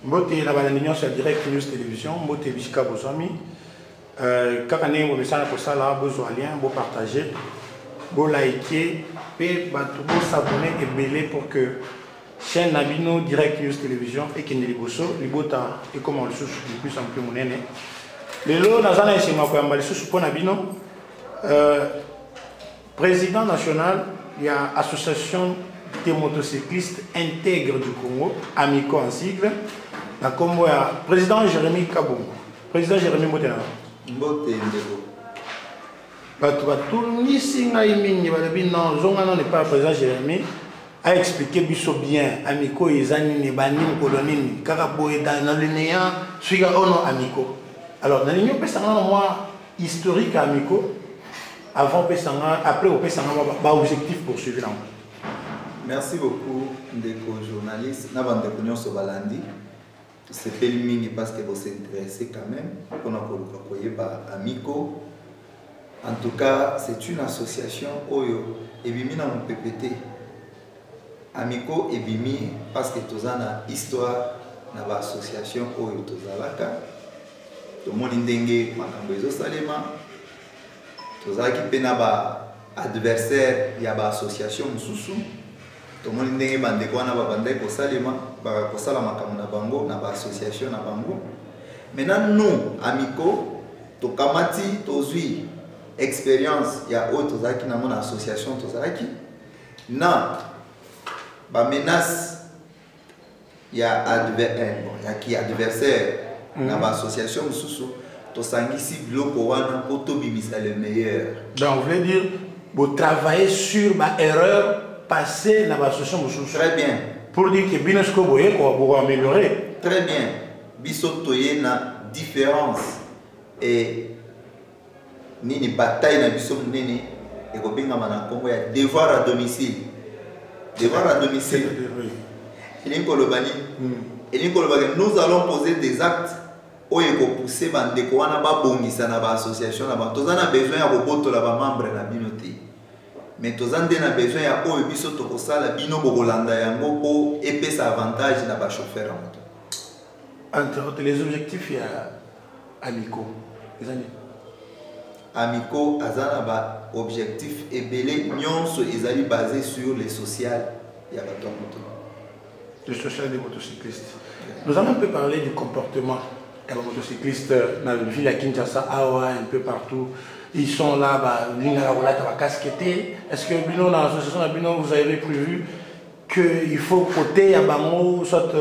Mbote na balandinyo sur Direct News Télévision, Mbote Bishika Bozami. Kaka ne mo message pour ça là, besoin lien, beau partager, beau liker, et bato beau s'abonner et belé pour que chaîne Nabino Direct News Télévision et qui ne liboso, libota et comment le sous de plus en plus monnaie. Les lots nazana et ma kwa mbali sous pour Nabino. Président national, il y a association des motocyclistes intègres du Congo, Amico en sigle. La Congo a président Jérémy Kabongo. Président Jérémy Motena. Mbote ndeko. Tout ni singa imingi balabi non, zonga non n'est pas président Jérémy a expliqué biso bien Amico ezani ne bani kolonini kaka boye dans le néant suiga ono Amico. Alors dans l'union pesanga moi historique Amico avant pesanga après au pesanga ba objectif poursuivre là. Merci beaucoup ndeko journaliste na bande konyo so balandi. C'est pelmini parce que vous s'intéressez quand même pour Amico. En tout cas, c'est une association Oyo Ebimi na mon PPT. Amico Ebimi parce que tous ana histoire na ba association Oyo tozalaka. To moni ndenge makambo ezo salema. Tozalaki pena ba adversaire ya ba association mususu. Tout le monde est bandé quoi na babandé ko salema ba ko sala makambo na bango na ba association na bango. Maintenant nous Amico to kamati to zui expérience ya autres zaki na mon association to zaki na ba menace ya adversaire na ba association mususu to sangisi bloko wana pour to bimisa le meilleur. Donc vous voulez dire vous travaillez sur ma erreur passer dans l'association. Très bien. Pour dire que Binosco Boye, pour améliorer. Très bien. Bisotoye na différence et ni bataille na biso nene et ko binga mana Congo ya devoir à domicile. Devoir à domicile. Nous allons poser des actes où il faut pousser bande ko wana ba bongisa na ba association na ba tozana besoin ya roboto la ba membre na binoté. Mais tous en a besoin ya oyo biso to kosala bino bokolanda yango po epesa avantage na ba chauffeur en moto. Entre les objectifs ya Amico. Amico azana ba objectif ebele nyonso ezali basé sur les social ya ba moto. Le social des motocyclistes. Nous allons un peu parler du comportement des motocyclistes dans la ville à Kinshasa, Awa, un peu partout. Ils sont là, est-ce que dans l'association vous avez prévu qu'il faut côté à Bango, soit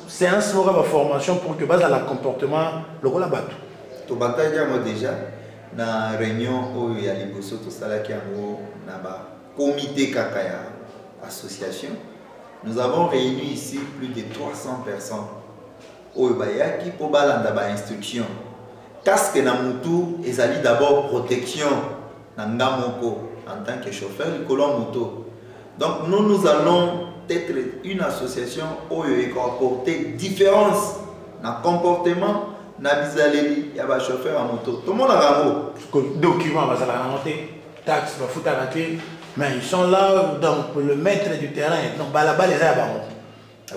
c'est un slogan de formation pour que base dans le comportement le rôle à battre. To bataille moi déjà dans réunion où il y a les bossos tout ça là qui en na ba comité kakaya association. Nous avons réuni ici plus de 300 personnes. Où il y a qui pour balanda ba instruction. Casque na moto ezali d'abord protection na ngamoko en tant que chauffeur du colon moto. Donc nous allons être une association où il va apporter différence dans le comportement na bizaleli ya ba chauffeur en moto. Tout le monde a ramo document va la monter taxe va foutre à mais ils sont là donc le maître du terrain donc balaba les a bango.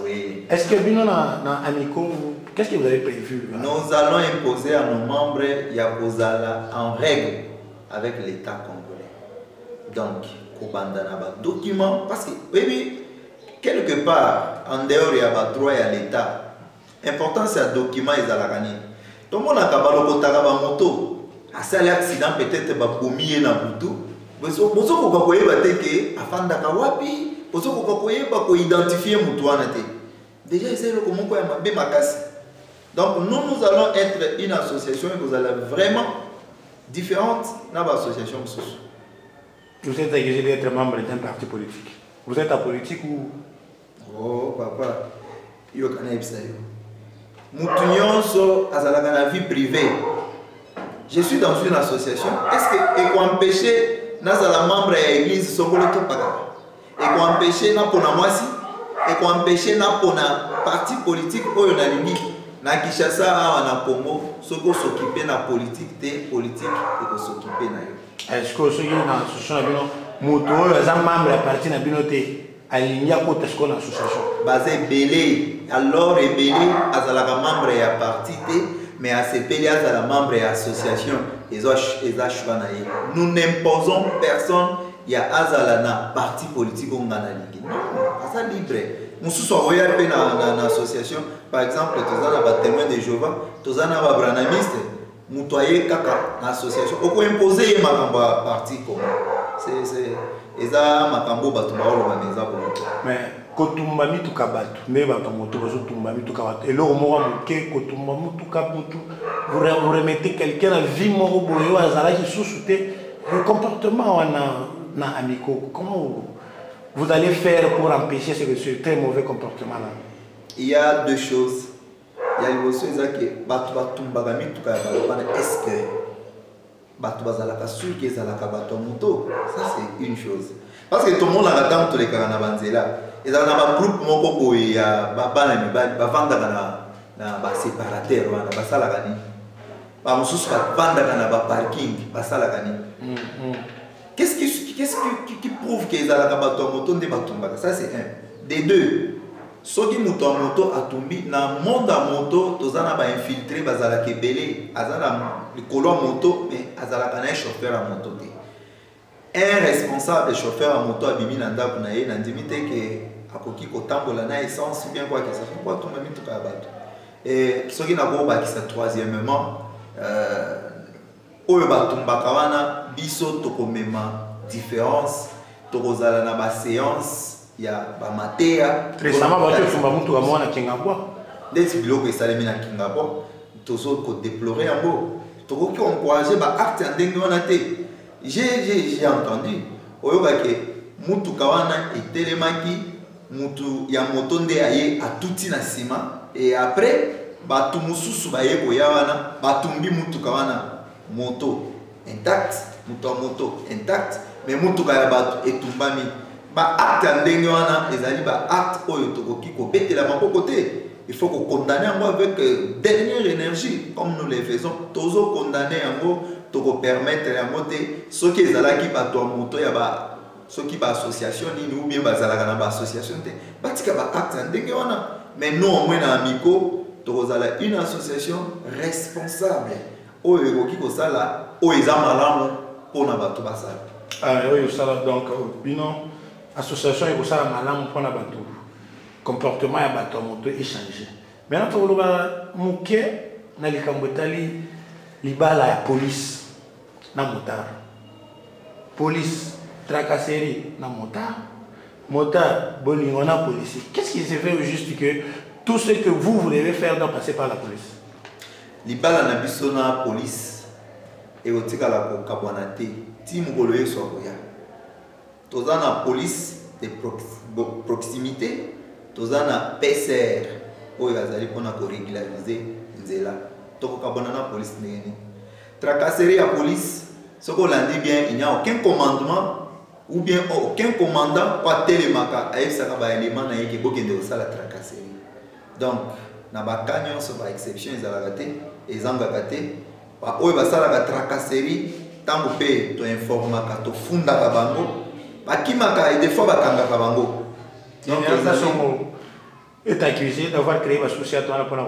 Oui. Est-ce que bino na Amico qu'est-ce que vous avez prévu? Nous allons imposer à nos membres Yakozala en règle avec l'État congolais. Donc, Kobandana ba document parce que oui, quelque part en dehors il y a droit à l'État. Important c'est un document ils à la gagner. Tout le monde a kabalo kotaka ba moto. À ça l'accident peut-être ba pomier na butu. Bozo ko koyeba bateke afanda ka wapi. Bozo ko koyeba ko identifier mutu wana te. Déjà c'est le comment ko ya mabe makasi. Donc nous allons être une association et vous allez vraiment différente dans l'association. Vous êtes accusé d'être membre d'un parti politique. Vous êtes à politique ou? Oh papa, yo kana ibsayo. Mutunyon so azalaka na vie privée. Je suis dans une association. Est-ce que et quoi empêcher nazala membre de l'église songolo to paka? Et quoi empêcher na pona mwasi? Et quoi empêcher na pona parti politique oyo na lingi? Na Kinshasa na Congo, soko s'occuper na politique et s'occuper na yo. Est-ce que ceux qui sont dans l'association moto, les membres de la partie na binoté? aligné à côté de l'association. Basé belé, alors et belé, à la membre et à parti, mais à ces belé à la membre et association, nous n'imposons personne, il y a Azalana, parti politique ou Nganaligi. Non, c'est libre. Nous sommes dans l'association, par exemple, tous les témoins de Jéhovah, tous les branamistes, nous sommes dans l'association. On peut imposer ma parti comme c'est ça, ma cambo mais kotumba mi tukabatu ne bato moto bazo tumba mi tukabatu et là au moment que kotumba mu tukabutu vous remettez quelqu'un à vie moro boyo azala qui sous-souté le comportement na amico comment vous allez faire pour empêcher ce très mauvais comportement là? Il y a deux choses. Il y a les choses que batu batumba mi tukabatu est-ce que batu bazalaka sûr que zalaka batu moto, ça c'est une chose. Parce que tout le monde a dans tous les cas na banzela. Et dans un groupe moko boy ya bana mi ba vanda na ba séparateur wana ba sala kani. Ba mususu ba vanda na ba parking ba sala kani. Qu'est-ce qui prouve que zalaka batu moto nde batumba? Ça c'est un. Des deux. Soki muto moto atumbi na monde à moto tozana ba infiltrer bazala kebele azala likolo moto mais azala kana chauffeur à moto te. Un responsable chauffeur à moto abimi na ndako na ye na ndimite ke akoki kotambola na essence bien quoi que ça fait quoi tout même tout ka bato. Et soki na ko ba ki sa troisièmement oyo batumbaka wana biso tokomema différence tokozala na ba séance ya ba matea récemment ba tumba mutu ka mwana kingabwa des biloko esalemi na kingabwa tozo ko déplorer yango tokoki encourager ba acte ndenge wana te. J'ai entendu oyoka ke mutu kawana etelemaki mutu ya moto nde aye atuti na sima et après batu mususu baye koya wana batumbi mutu kawana moto intact mutu moto intact mais mutu kaya batu etumbami ba acte ndenge wana ezali ba acte oyo tokoki ko betela maboko te. Il faut qu'on condamne yango avec dernière énergie comme nous le faisons tozo condamner yango toko permettre yango te soki ezalaki bato moto ya ba soki ba association ni ou bien bazalaka na ba association te batika ba acte ndenge wana mais nous au moins na amico tokozala une association responsable oyo ekoki kosala oyo eza malamu mpona bato basala oyo sala donc bino association ekosala malamu mpona bato comportement ya bato moto échanger maintenant tokoloba moke na likambo etali libala ya police na motard. Police, tracasserie, na motard, bolingo na policier. Qu'est-ce qui se fait au juste que tout ce que vous devez faire doit passer par la police? Libala na biso na police et otika la kokabwana te. Ti mukolo yeso akoya. Toza na police de proximité, toza na PCR oyo azali pona ko régulariser nzela. Toko kabwana na police ndeni. Tracasserie à police, ce qu'on l'a dit bien, il n'y a aucun commandement ou bien aucun commandant pas télémaka avec ça va élément na yeke bokende osala tracasserie. Donc na bakanyo so ba exception ezala raté ezanga raté ba oyo basala ka tracasserie tango pe to informaka to funda ka bango bakimaka et des fois bakanga ka bango. Donc ça somo est accusé d'avoir créé une association pour la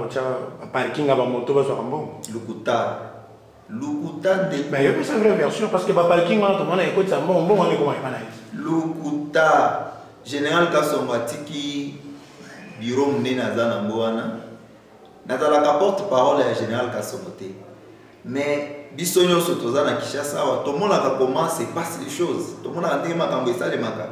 parking à moto ba so rambo Lukuta de mais il y a une vraie version parce que le parking on a écouté ça bon on est comment Lukuta général Kasonga tiki bureau mnena zana mboana nazala ka porte-parole ya général Kasonga te mais bisonyo sotoza na Kishasa wa to mona ka comment se passe les choses to mona ndenge makambo esale maka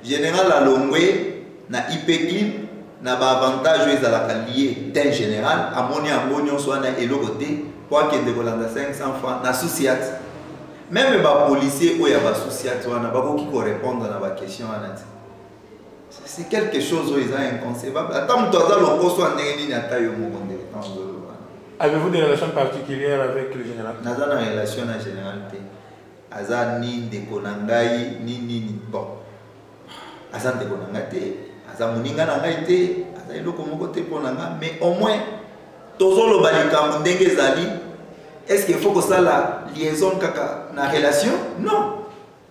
général Alongwe na IPECLIN na ba avantage ezala ka lié d'un général amoni ambonyo so na eloko te pour qu'il y ait 500 francs na sociat même les policiers ou les sociat wana bako qui répondre à la question c'est quelque chose où ils ont inconcevable attends toi le poste en ndenge na tayo mokonde avez-vous des relations particulières avec le général? Naza na relation na général te aza ni de konangai ni bon aza de konangai te aza muninga na ngai te aza eloko moko te ponanga mais au moins tozolo balika ndenge zali est-ce qu'il faut que ça la liaison kaka na relation non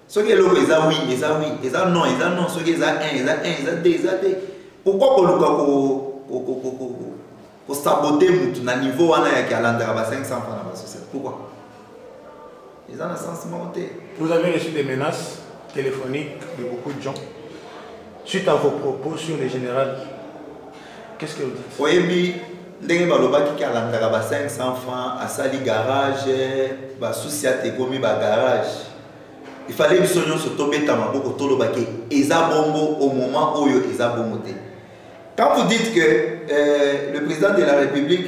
Ce qui est là, ils ont oui, ils ont oui, ils ont non, ils ont non, ce qui est 1, ils ont 1, ils ont 2, ils ont 2. Pourquoi qu'on saboter mon niveau à qui a l'endroit 500 francs dans la société? Pourquoi? Ils ont un sens monté. Vous avez reçu des menaces téléphoniques de beaucoup de gens suite à vos propos sur les générales. Qu'est-ce que vous dites? Oui, ndenge balobaki ki alandaka ba 500 francs asali garage ba société komi ba garage. Il fallait biso nyonso tobeta maboko tolobaki eza bongo au moment oyo eza bongo te. Quand vous dites que le président de la République,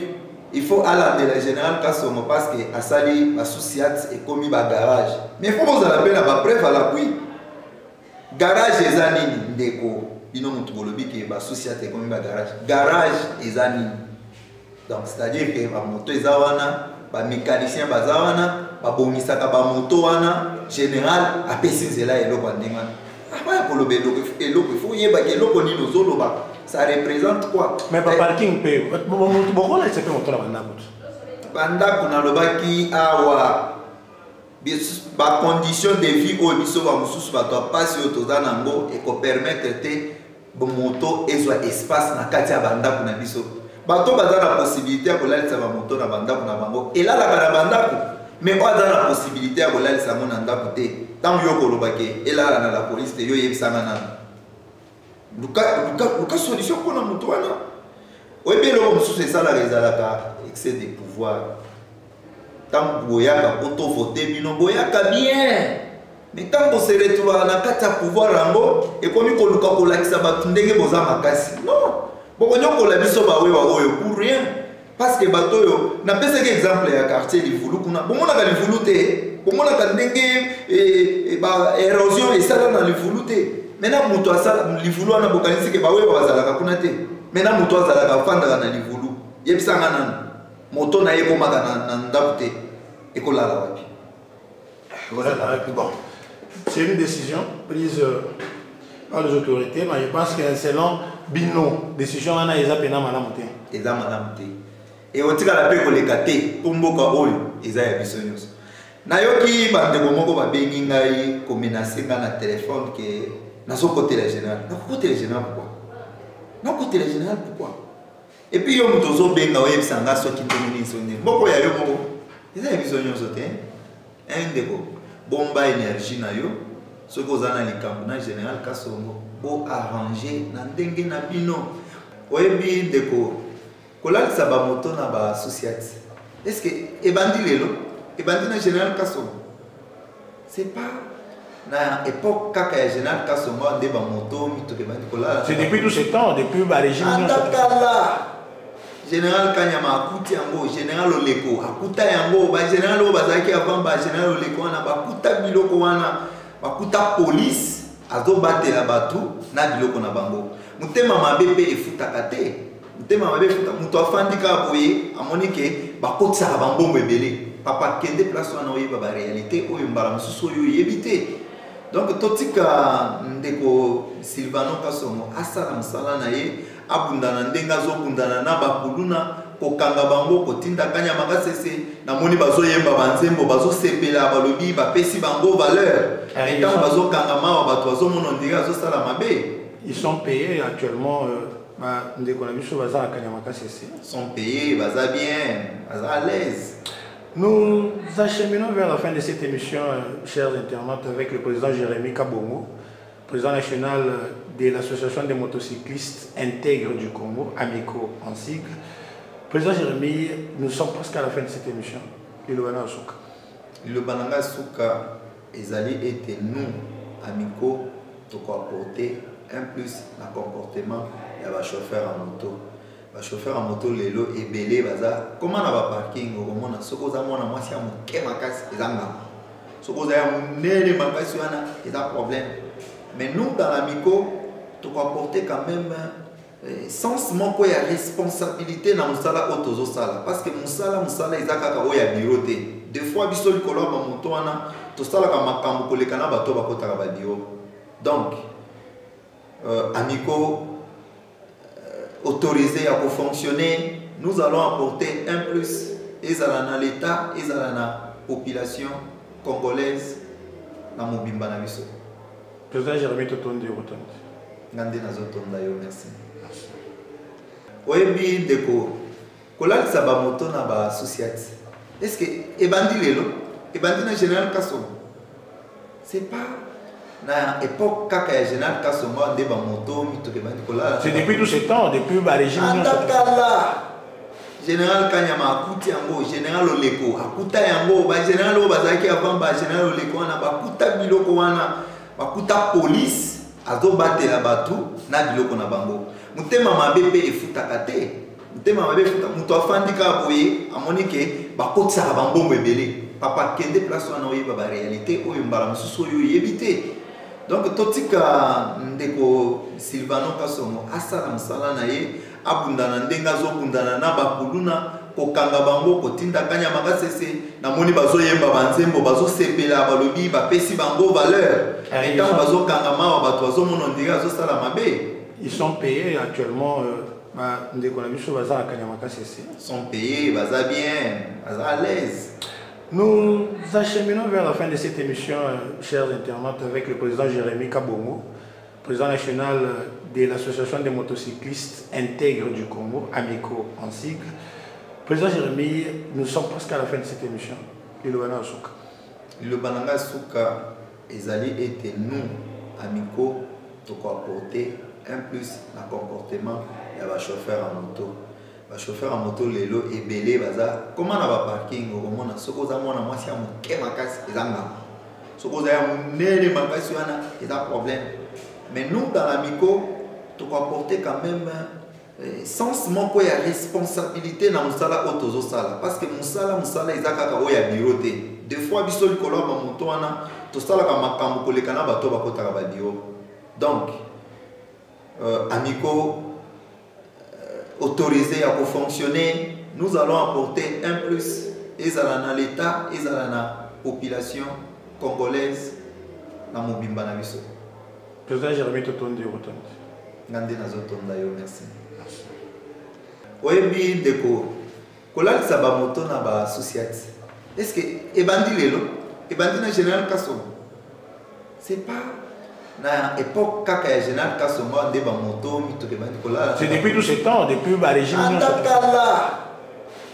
il faut aller de la générale Kassomo parce que asali ba société et komi ba garage. Mais il faut vous appeler la preuve à l'appui. Garage eza nini ndeko bino mutu bolobi ke ba société komi ba garage. Garage eza nini. Donc c'est-à-dire que ba moto eza wana, ba mécanicien baza wana, ba bongisaka ba moto wana, général apesi nzela eloko ndinga. Apa pour le bélo eloko il faut yeba ke eloko nini ozoloba. Ça représente quoi? Mais pas parking pe. Bon là c'est pas moto la banda kutu. Banda kuna lobaki awa ba condition de vie au biso ba mususu ba to passe otoza nango et ko permettre te bo moto ezwa espace na kati ya banda kuna biso. Bato baza la possibilité de la moto na bandako na bango et là la bandako mais on a la possibilité de la sa mon andako te tant yo kolobake et là na la police te yo yebisanga na luka solution pour na moto wana oyebi lo mususu esala rezalaka excès de pouvoir tant boyaka poto voter bino boyaka bien mais tant qu'on se retrouve na kati ya pouvoir rango et komi koluka kolakisa batu ndenge boza makasi non. Pour rien. Parce que bateau, n'a pas cet exemple à quartier du Voulou. Pour moi, on a le Voulouté. Pour moi, on a l'érosion et ça dans le Voulouté. Maintenant, Moutoua, le Voulou, on a beaucoup de choses. Maintenant, Moutoua, ça va faire dans le Voulou. Il y a un moto na yeko magana ndapute ekola la wapi. Voilà, bon. C'est une décision prise par les autorités, mais je pense que selon Bino, décision ana eza pena malamu te. Eza malamu te. Et on tika la pe ko lekate pomboka oyo eza ya biso nyonso. Nayoki bandeko moko ba bengi ngai ko menacer nga na téléphone que nazo côté la général. Na côté la général pourquoi? Na côté la général pourquoi? Et puis yo mutozo benga oyo bisanga so ki ndeni sonne. Moko ya yo moko. Eza ya biso nyonso te. Ndeko bomba énergie na yo. Ce que vous avez dans le général Kassongo, pour arranger na ndenge na bino. Oyebi ndeko, kolal saba moto na ba société. Est-ce que ebandi lelo, ebandi na général Kassongo? C'est pas na époque kaka ya général Kassongo ande ba moto mito ebandi kolala. C'est depuis tout ce temps, depuis ba régime. Andakala. Général Kanyama akuti yango, général Oleko akuta yango, ba général Obazaki avant ba général Oleko na ba kuta biloko wana. Bakuta police azobatela batu na biloko na bango mutema mabe pe efutaka te mutema mabe efuta mutu afandika boye amoni ke bakotisa bambombo ebele papa kende place wana oyeba ba réalité oyo mbala mususu oyo yebite donc totika ndeko Sylvano Kassongo asala musala na ye abundana ndenga zobundana na bakuluna kokanga bango kotinda kanya makasese na moni bazo yemba banzembo bazo sepela balobi bapesi bango valeur et tant bazo kanga mawa bato bazo mona ndika bazo sala mabe. Ils sont payés actuellement ndeko na biso baza kanya makasese. Sont payés baza bien baza à l'aise. Nous acheminons vers la fin de cette émission, chers internautes, avec le président Jérémy Kabongo, président national de l'association des motocyclistes intègres du Congo, AMICO en sigle. Président Jérémy, nous sommes presque à la fin de cette émission. Le Bananga Souka, Ezali était nous, AMICO, pour apporter un plus le comportement de chauffeur en moto. Le chauffeur en moto, lelo et belé, baza. Comment on a parking au moment où on a moi si on a makas, ils ont ce qu'on a un makas, il y a un problème. Mais nous, dans l'AMICO, pour apporter quand même sens moko ya responsabilité na musala otozo sala parce que musala ezaka ka oya biroté des fois biso likolo ba moto wana to sala ka makambo koleka na bato bakotaka ba bio donc AMICO autorisé à fonctionner nous allons apporter un plus ezala na l'état ezala na population congolaise na mobimba na biso. Président Jérémy Totondi Rotondi. Ngande nazotonda yo, merci. Oyebi ndeko kolalisa ba moto na ba associate. Est-ce que ebandi lelo? Ebandi na général Kasongo. C'est pas na époque kaka ya général Kasongo nde ba moto mito ebandi kolala. C'est depuis tout ce temps, depuis ba régime. Andakala. Général Kanyama akuti yango, général Oleko akuta yango, ba général o bazaki avant ba général Oleko wana bakuta biloko wana, bakuta police azobatela batu na biloko na bango. Mutema mabe pe efutaka te. Mutema mabe efuta mutu afandika boye amonike bakotisa bambombo ebele. Papa kende place wana oyeba ba réalité oyo mbala mususu oyo yebite. Donc totika ndeko Sylvano Kasongo asala musala na ye abundana ndenga zobundana na bakuluna kokanga bango kotinda kanya makasese na moni bazoyemba banzembo bazosepela balobi bapesi bango valeur. Etant bazokanga mawa bato bazomona ndira azosala mabe. Ils sont payés actuellement ndeko na biso baza kanya makasese. Ils sont payés, baza bien, baza à l'aise. Nous acheminons vers la fin de cette émission, chers internautes, avec le président Jérémy Kabongo, président national de l'association des motocyclistes intègres du Congo, AMICO en sigle. Président Jérémy, nous sommes presque à la fin de cette émission. Le Bananga Le Bananga Souka, ezali était nous, AMICO, de apporter un plus dans le comportement de chauffeur en moto. Le chauffeur en moto lelo et belé baza comment na ba parking okomona sokoza mona mwasi ya moke makasi ezanga sokoza ya munene makasi wana eza problème. Mais nous dans l'AMICO tu dois apporter quand même sens moko ya responsabilité na musala otozo sala parce que musala eza kaka oya bureau te. Des fois biso likolo ba moto wana to sala ka makambo koleka na bato bakotaka ba bureau. Donc AMICO autorisé à fonctionner, nous allons apporter un plus. Et ça dans l'État, et ça dans la population congolaise, dans Mobimba na biso. Président Jérémy Totondi Rotondi. Ngande nazotonda yo, merci. Oyebi ndeko kolalisa ba moto na ba associate. Est-ce que ebandi lelo? Ebandi na général Kasongo. C'est pas na époque kaka ya général Kasongo nde ba moto mito ebandi kolala. C'est depuis tout ce temps, depuis ba régime. Andakala.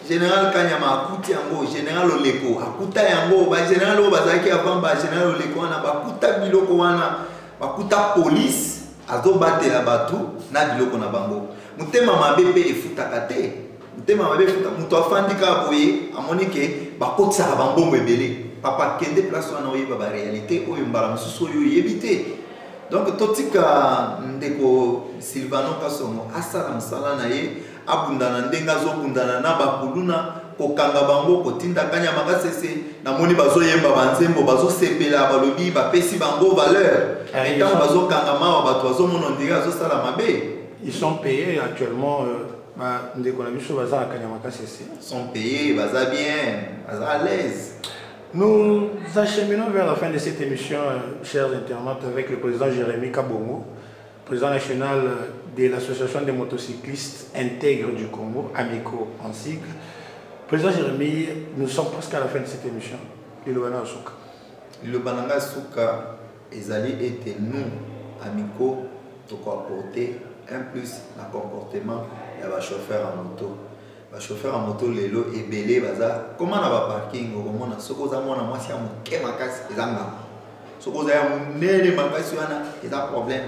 Général Kanyama akuti yango, général Oleko akuta yango, ba général o bazaki avant ba général Oleko wana bakuta biloko wana, bakuta police azobatela batu na biloko na bango. Mutema mabe pe efutaka te. Mutema mabe efuta mutu afandika boye amonike bakotisa bambombo ebele. Papa kende place wana oyeba ba réalité oyo mbala mususu oyo yebite. Donc totika ndeko Sylvano Kasongo asala musala na ye abundana ndenga zobundana na bakuluna kokanga bango kotinda kanya makasese na moni bazoyemba banzembo bazosepela balobi bapesi bango valeur. Etant bazokanga mawa bato bazomona ndira azosala mabe. Ils sont payés actuellement ndeko na biso baza kanya makasese. Ils sont payés, baza bien, baza à l'aise. Nous acheminons vers la fin de cette émission, chers internautes, avec le président Jérémy Kabongo, président national de l'association des motocyclistes intègres du Congo, AMICO en sigle. Président Jérémy, nous sommes presque à la fin de cette émission. Le Bananga Souka. Le Bananga Souka, ezali était nous, AMICO, de apporter un plus dans le comportement de chauffeur en moto. Le chauffeur en moto lelo et belé baza comment na ba parking okomona sokoza mona mwasi ya moke makasi ezanga sokoza ya munene makasi wana eza problème.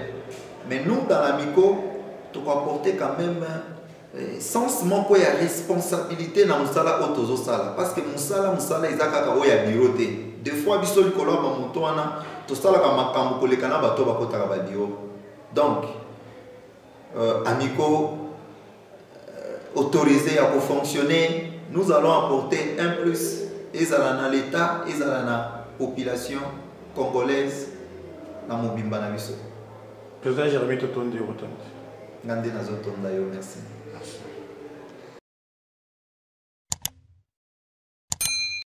Mais nous dans l'AMICO tu dois apporter quand même sens moko ya responsabilité na musala otozo sala parce que musala eza kaka oya bureau te. Des fois biso likolo ba moto wana to sala ka makambo koleka na bato bakotaka ba bureau. Donc AMICO autorisé à fonctionner, nous allons apporter un plus. Et ça dans l'État, et ça dans la population congolaise, dans Mobimba na biso. Président Jérémy Totondi Rotondi. Ngande nazotonda yo, merci.